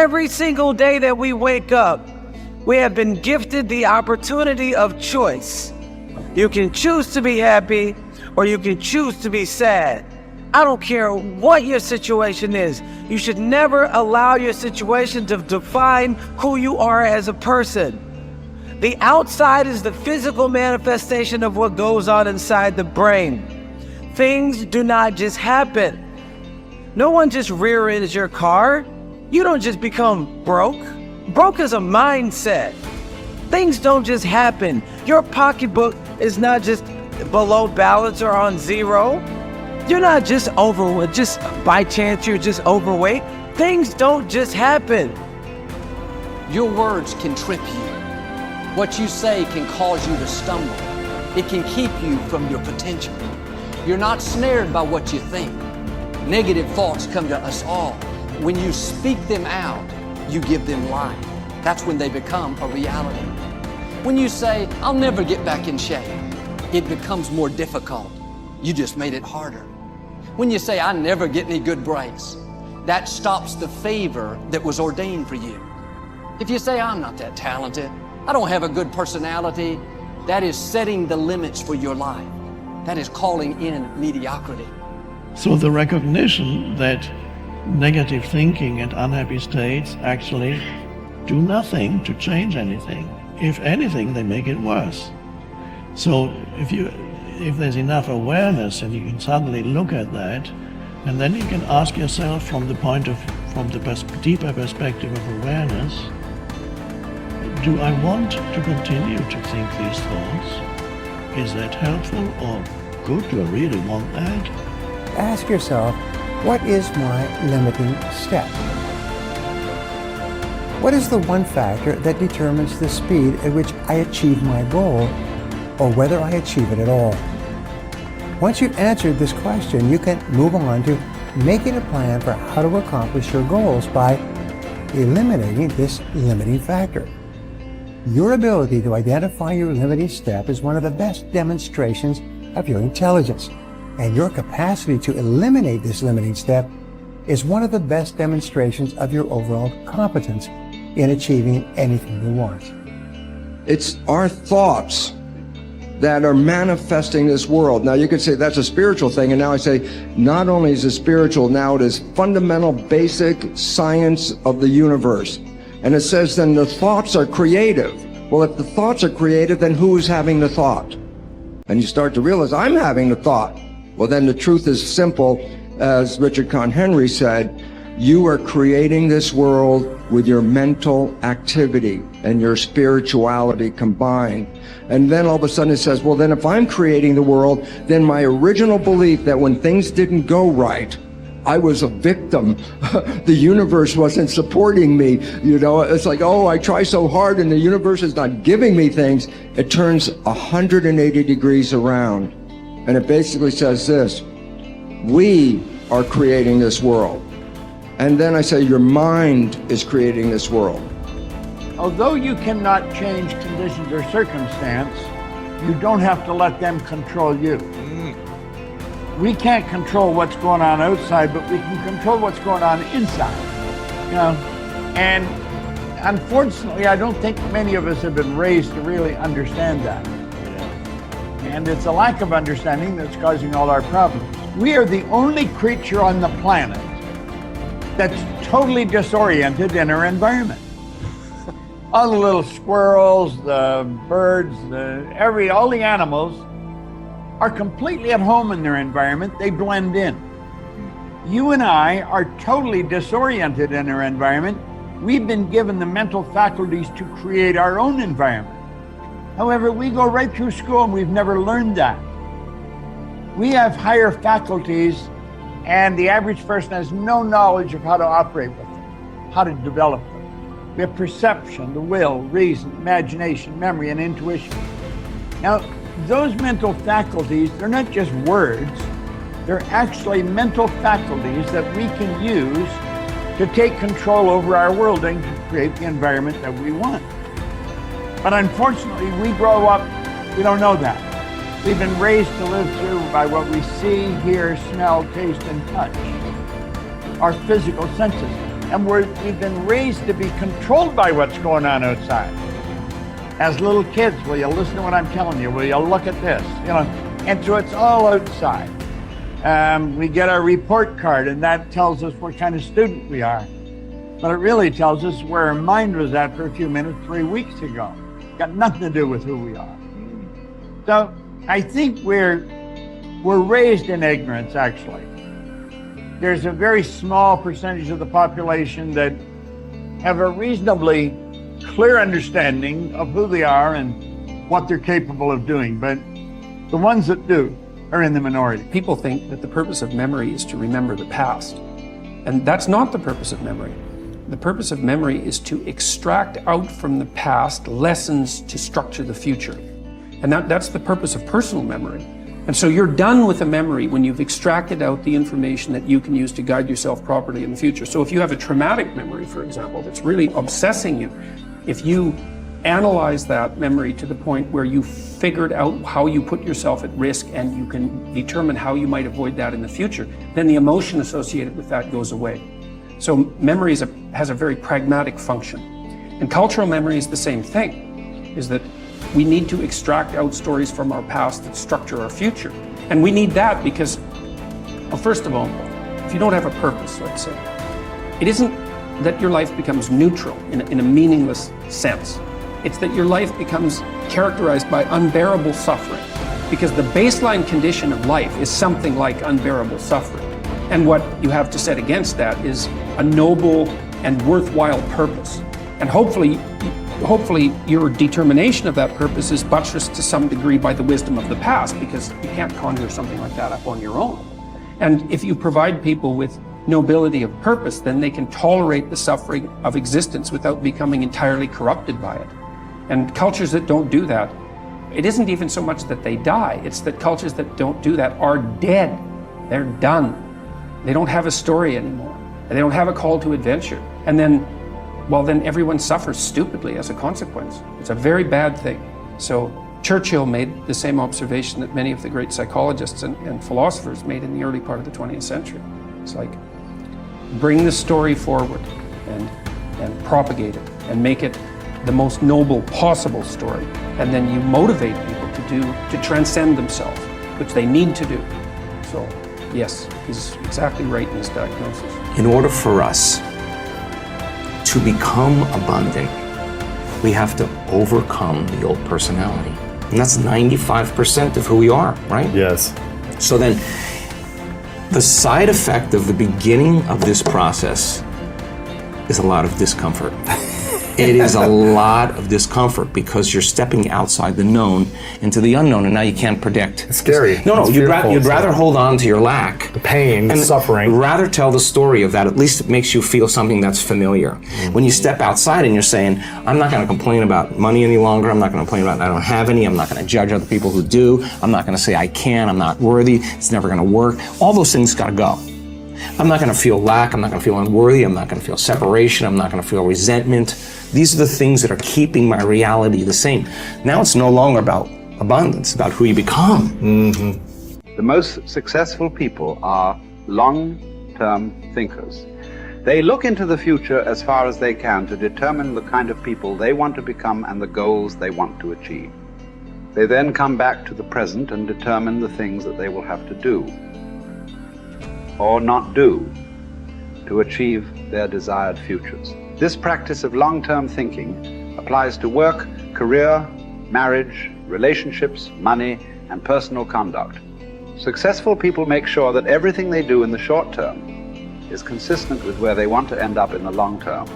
Every single day that we wake up, we have been gifted the opportunity of choice. You can choose to be happy or you can choose to be sad. I don't care what your situation is. You should never allow your situation to define who you are as a person. The outside is the physical manifestation of what goes on inside the brain. Things do not just happen. No one just rear-ends your car. You don't just become broke. Broke is a mindset. Things don't just happen. Your pocketbook is not just below balance or on zero. You're not just overweight, just by chance you're just overweight. Things don't just happen. Your words can trip you. What you say can cause you to stumble. It can keep you from your potential. You're not snared by what you think. Negative thoughts come to us all. When you speak them out, you give them life. That's when they become a reality. When you say, I'll never get back in shape, it becomes more difficult. You just made it harder. When you say, I never get any good breaks, that stops the favor that was ordained for you. If you say, I'm not that talented, I don't have a good personality, that is setting the limits for your life. That is calling in mediocrity. So the recognition that negative thinking and unhappy states actually do nothing to change anything. If anything, they make it worse. So if there's enough awareness and you can suddenly look at that, and then you can ask yourself from the deeper perspective of awareness, do I want to continue to think these thoughts? Is that helpful or good? Do I really want that? Ask yourself, what is my limiting step? What is the one factor that determines the speed at which I achieve my goal, or whether I achieve it at all? Once you've answered this question, you can move on to making a plan for how to accomplish your goals by eliminating this limiting factor. Your ability to identify your limiting step is one of the best demonstrations of your intelligence, and your capacity to eliminate this limiting step is one of the best demonstrations of your overall competence in achieving anything you want. It's our thoughts that are manifesting this world. Now you could say that's a spiritual thing, and now I say not only is it spiritual, now it is fundamental basic science of the universe. And it says then the thoughts are creative. Well, if the thoughts are creative, then who is having the thought? And you start to realize I'm having the thought. Well, then the truth is simple. As Richard Conn Henry said, you are creating this world with your mental activity and your spirituality combined. And then all of a sudden it says, well, then if I'm creating the world, then my original belief that when things didn't go right, I was a victim. The universe wasn't supporting me. You know, it's like, oh, I try so hard and the universe is not giving me things. It turns 180 degrees around. And it basically says this: we are creating this world. And then I say your mind is creating this world. Although you cannot change conditions or circumstance, you don't have to let them control you. We can't control what's going on outside, but we can control what's going on inside. You know, and unfortunately, I don't think many of us have been raised to really understand that. And it's a lack of understanding that's causing all our problems. We are the only creature on the planet that's totally disoriented in our environment. All the little squirrels, the birds, all the animals are completely at home in their environment. They blend in. You and I are totally disoriented in our environment. We've been given the mental faculties to create our own environment. However, we go right through school and we've never learned that. We have higher faculties, and the average person has no knowledge of how to operate with them, how to develop them. We have perception, the will, reason, imagination, memory, and intuition. Now, those mental faculties, they're not just words, they're actually mental faculties that we can use to take control over our world and to create the environment that we want. But unfortunately, we grow up, we don't know that. We've been raised to live through by what we see, hear, smell, taste, and touch, our physical senses. And we've been raised to be controlled by what's going on outside. As little kids, will you listen to what I'm telling you? Will you look at this? You know, and so it's all outside. We get our report card, and that tells us what kind of student we are. But it really tells us where our mind was at for a few minutes 3 weeks ago. Got nothing to do with who we are. So I think we're raised in ignorance, actually. There's a very small percentage of the population that have a reasonably clear understanding of who they are and what they're capable of doing. But the ones that do are in the minority. People think that the purpose of memory is to remember the past. And that's not the purpose of memory. The purpose of memory is to extract out from the past lessons to structure the future. And that's the purpose of personal memory. And so you're done with a memory when you've extracted out the information that you can use to guide yourself properly in the future. So if you have a traumatic memory, for example, that's really obsessing you, if you analyze that memory to the point where you figured out how you put yourself at risk and you can determine how you might avoid that in the future, then the emotion associated with that goes away. So memory has a very pragmatic function. And cultural memory is the same thing, is that we need to extract out stories from our past that structure our future. And we need that because, well, first of all, if you don't have a purpose, let's say, it isn't that your life becomes neutral in a meaningless sense. It's that your life becomes characterized by unbearable suffering, because the baseline condition of life is something like unbearable suffering. And what you have to set against that is a noble and worthwhile purpose. And hopefully your determination of that purpose is buttressed to some degree by the wisdom of the past, because you can't conjure something like that up on your own. And if you provide people with nobility of purpose, then they can tolerate the suffering of existence without becoming entirely corrupted by it. And cultures that don't do that, it isn't even so much that they die, it's that cultures that don't do that are dead. They're done. They don't have a story anymore. They don't have a call to adventure. And then everyone suffers stupidly as a consequence. It's a very bad thing. So Churchill made the same observation that many of the great psychologists and philosophers made in the early part of the 20th century. It's like, bring the story forward and propagate it and make it the most noble possible story. And then you motivate people to transcend themselves, which they need to do. So yes, he's exactly right in his diagnosis. In order for us to become abundant, we have to overcome the old personality. And that's 95% of who we are, right? Yes. So then, the side effect of the beginning of this process is a lot of discomfort. It is a lot of discomfort because you're stepping outside the known into the unknown, and now you can't predict. It's scary. No, It's you'd fearful. rather hold on to your lack. The pain, the and suffering. Rather tell the story of that. At least it makes you feel something that's familiar. Mm-hmm. When you step outside and you're saying, I'm not going to complain about money any longer. I'm not going to complain about I don't have any. I'm not going to judge other people who do. I'm not going to say I can. I'm not worthy. It's never going to work. All those things got to go. I'm not going to feel lack. I'm not going to feel unworthy. I'm not going to feel separation. I'm not going to feel resentment. These are the things that are keeping my reality the same. Now it's no longer about abundance, about who you become. Mm-hmm. The most successful people are long-term thinkers. They look into the future as far as they can to determine the kind of people they want to become and the goals they want to achieve. They then come back to the present and determine the things that they will have to do or not do to achieve their desired futures. This practice of long-term thinking applies to work, career, marriage, relationships, money, and personal conduct. Successful people make sure that everything they do in the short term is consistent with where they want to end up in the long term.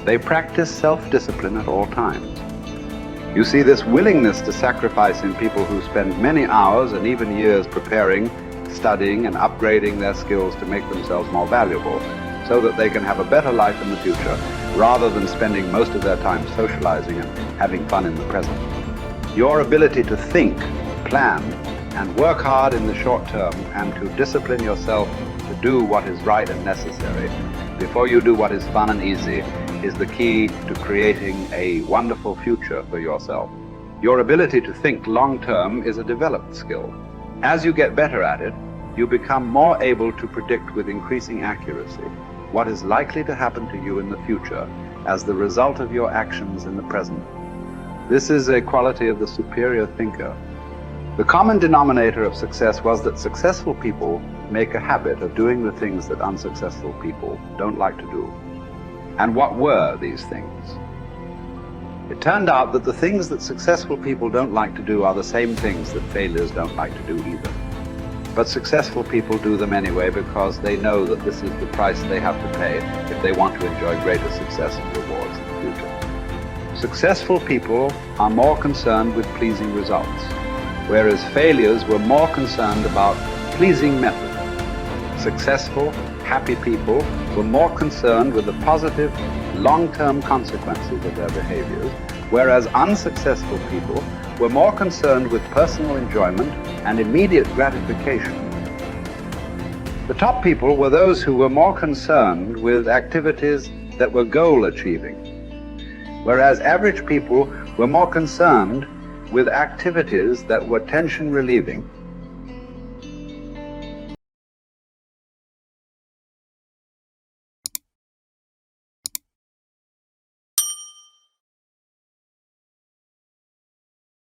They practice self-discipline at all times. You see this willingness to sacrifice in people who spend many hours and even years preparing, studying, and upgrading their skills to make themselves more valuable, so that they can have a better life in the future, rather than spending most of their time socializing and having fun in the present. Your ability to think, plan, and work hard in the short term, and to discipline yourself to do what is right and necessary before you do what is fun and easy, is the key to creating a wonderful future for yourself. Your ability to think long term is a developed skill. As you get better at it, you become more able to predict with increasing accuracy. what is likely to happen to you in the future as the result of your actions in the present. This is a quality of the superior thinker. The common denominator of success was that successful people make a habit of doing the things that unsuccessful people don't like to do. And what were these things? It turned out that the things that successful people don't like to do are the same things that failures don't like to do either. But successful people do them anyway because they know that this is the price they have to pay if they want to enjoy greater success and rewards in the future. Successful people are more concerned with pleasing results, whereas failures were more concerned about pleasing method. Successful, happy people were more concerned with the positive, long-term consequences of their behaviors, whereas unsuccessful people were more concerned with personal enjoyment and immediate gratification. The top people were those who were more concerned with activities that were goal-achieving, whereas average people were more concerned with activities that were tension-relieving